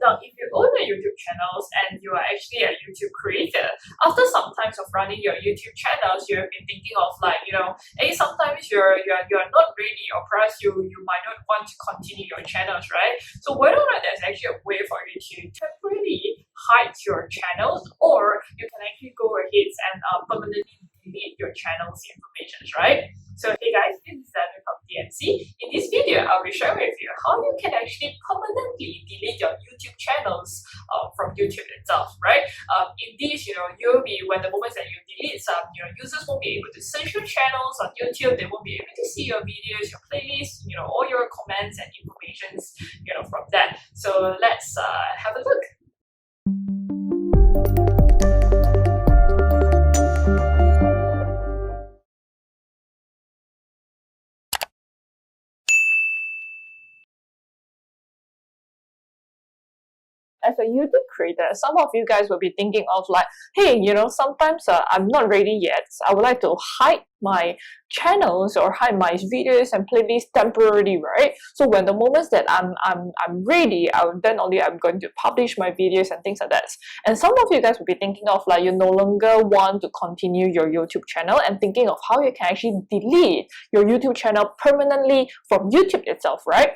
Now, if you own a YouTube channels and you are actually a YouTube creator, after some times of running your YouTube channels, you have been thinking of like, hey, sometimes you're not ready, or perhaps you might not want to continue your channels, right? So whether or not there's actually a way for you to temporarily hide your channels, or you can actually go ahead and permanently delete your channel's information, right? So hey guys, this is Zevin from DMC. In this video, I'll be sharing with you how you can actually permanently delete your YouTube channels from YouTube itself, right? In this, you'll be, when the moment that you delete some, users won't be able to search your channels on YouTube. They won't be able to see your videos, your playlists, all your comments and informations, from that. So let's have a look. As a YouTube creator, some of you guys will be thinking of like, hey, sometimes I'm not ready yet. I would like to hide my channels or hide my videos and playlists temporarily, right? So when the moments that I'm ready, then only I'm going to publish my videos and things like that. And some of you guys will be thinking of like, you no longer want to continue your YouTube channel and thinking of how you can actually delete your YouTube channel permanently from YouTube itself, right?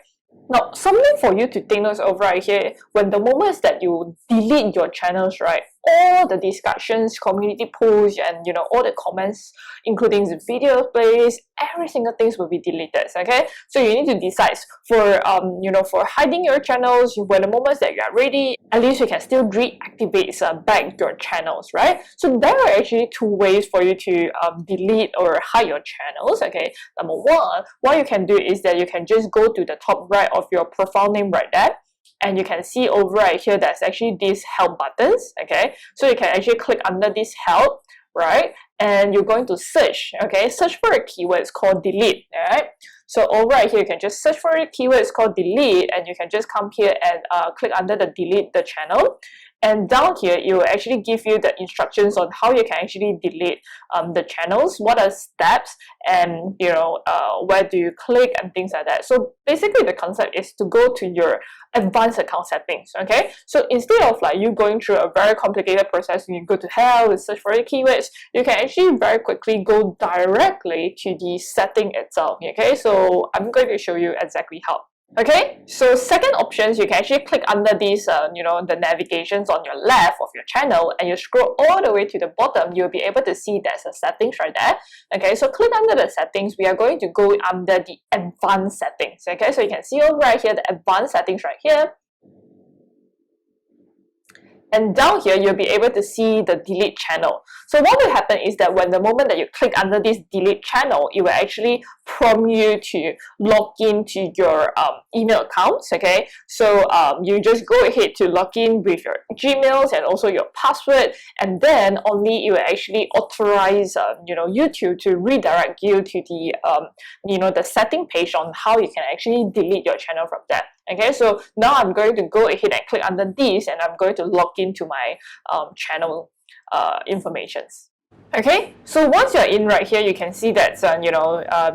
Now, something for you to take note of right here, when the moments that you delete your channels, right, all the discussions, community posts, and all the comments, including the video plays, every single thing will be deleted. Okay, so you need to decide for for hiding your channels. When the moments that you are ready, at least you can still reactivate back your channels, right? So there are actually two ways for you to delete or hide your channels. Okay, number one, what you can do is that you can just go to the top right of your profile name right there, and you can see over right here there's actually these help buttons. Okay, so you can actually click under this help, right, and you're going to search. Okay, search for a keyword, it's called delete. All right, so over right here you can just search for a keyword, it's called delete, and you can just come here and click under the delete the channel. And down here, it will actually give you the instructions on how you can actually delete the channels, what are steps, and where do you click and things like that. So basically, the concept is to go to your advanced account settings. Okay, so instead of like you going through a very complicated process, you go to hell and search for your keywords, you can actually very quickly go directly to the setting itself. Okay, so I'm going to show you exactly how. Okay, so second options, you can actually click under these, the navigations on your left of your channel, and you scroll all the way to the bottom, you'll be able to see there's a settings right there. Okay, so click under the settings. We are going to go under the advanced settings. Okay, so you can see over right here, the advanced settings right here. And down here, you'll be able to see the delete channel. So what will happen is that when the moment that you click under this delete channel, it will actually prompt you to log into your email accounts. Okay, so you just go ahead to log in with your Gmails and also your password, and then only it will actually authorize YouTube to redirect you to the the setting page on how you can actually delete your channel from that. Okay, so now I'm going to go ahead and click under this, and I'm going to log into my channel informations. Okay, so once you're in right here, you can see that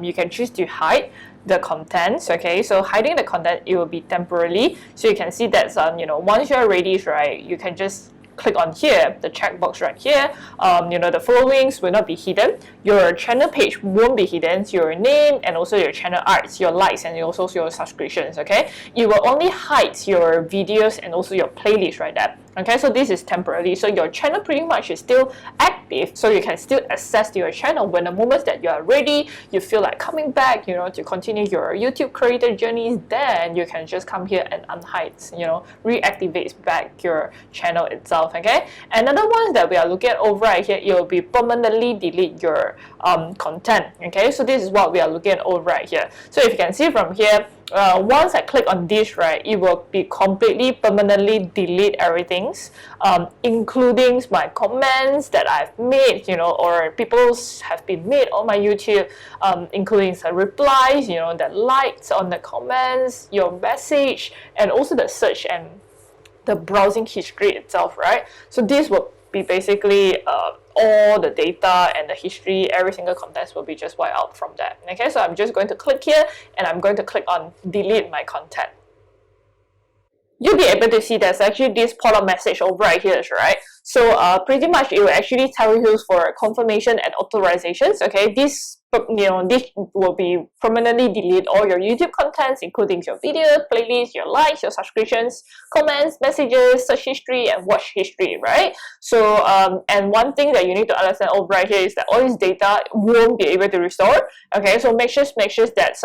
you can choose to hide the contents. Okay, so hiding the content, it will be temporarily. So you can see that once you're ready, right, you can just click on here, the checkbox right here. The followings will not be hidden. Your channel page won't be hidden. Your name and also your channel arts, your likes, and also your subscriptions. Okay, it will only hide your videos and also your playlist right there. Okay, so this is temporary. So your channel pretty much is still active, so you can still access to your channel when the moments that you are ready, you feel like coming back, to continue your YouTube creator journeys, then you can just come here and unhide, reactivate back your channel itself. Okay, another one that we are looking at over right here, it will be permanently delete your content. Okay, so this is what we are looking at over right here. So if you can see from here, once I click on this, right, it will be completely permanently delete everything, including my comments that I've made, or people have been made on my YouTube, including the replies, the likes on the comments, your message, and also the search and the browsing history itself, right? So this will be basically all the data and the history, every single content will be just wiped out from that. Okay, so I'm just going to click here and I'm going to click on delete my content. you'll be able to see there's actually this pop-up message over right here, right? So pretty much it will actually tell you for confirmation and authorizations. Okay, this this will be permanently delete all your YouTube contents, including your video, playlists, your likes, your subscriptions, comments, messages, search history, and watch history, right? So and one thing that you need to understand over right here is that all this data won't be able to restore. Okay, so make sure that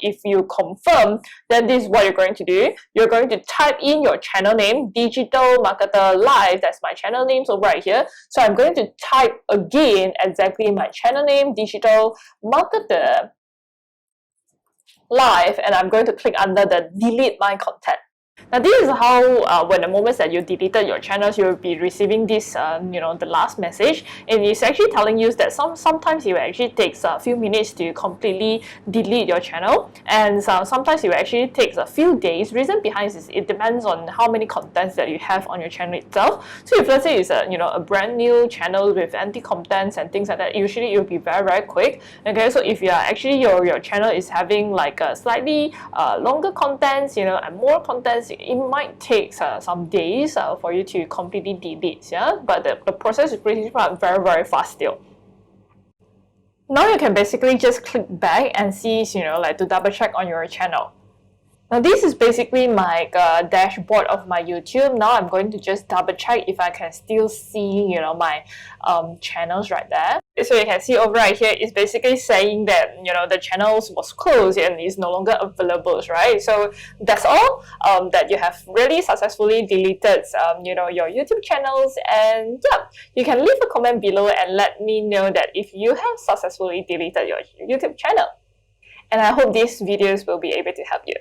if you confirm, then this is what you're going to do. You're going to type in your channel name, Digital Marketer Live. That's my channel name over right here. So I'm going to type again exactly my channel name, Digital Marketer Live, and I'm going to click under the delete my content. Now this is how when the moments that you deleted your channels, you'll be receiving this the last message, and it's actually telling you that sometimes it actually takes a few minutes to completely delete your channel, and sometimes it actually takes a few days. Reason behind this is it depends on how many contents that you have on your channel itself. So if let's say it's a brand new channel with empty contents and things like that, usually it will be very quick. Okay, so if you are actually your channel is having like a slightly longer contents, and more contents, it might take some days for you to completely delete, but the process is pretty very fast still. Now you can basically just click back and see, to double check on your channel. Now this is basically my dashboard of my YouTube. Now I'm going to just double check if I can still see my channels right there. So you can see over right here, it's basically saying that the channels was closed and is no longer available, right? So that's all that you have really successfully deleted your YouTube channels. And yeah, you can leave a comment below and let me know that if you have successfully deleted your YouTube channel. And I hope these videos will be able to help you.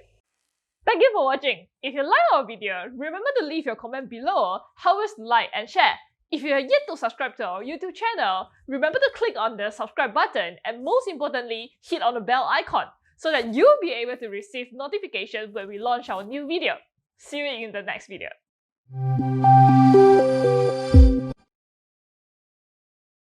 Thank you for watching. If you like our video, remember to leave your comment below, help us like and share. If you are yet to subscribe to our YouTube channel, remember to click on the subscribe button and most importantly, hit on the bell icon so that you'll be able to receive notifications when we launch our new video. See you in the next video.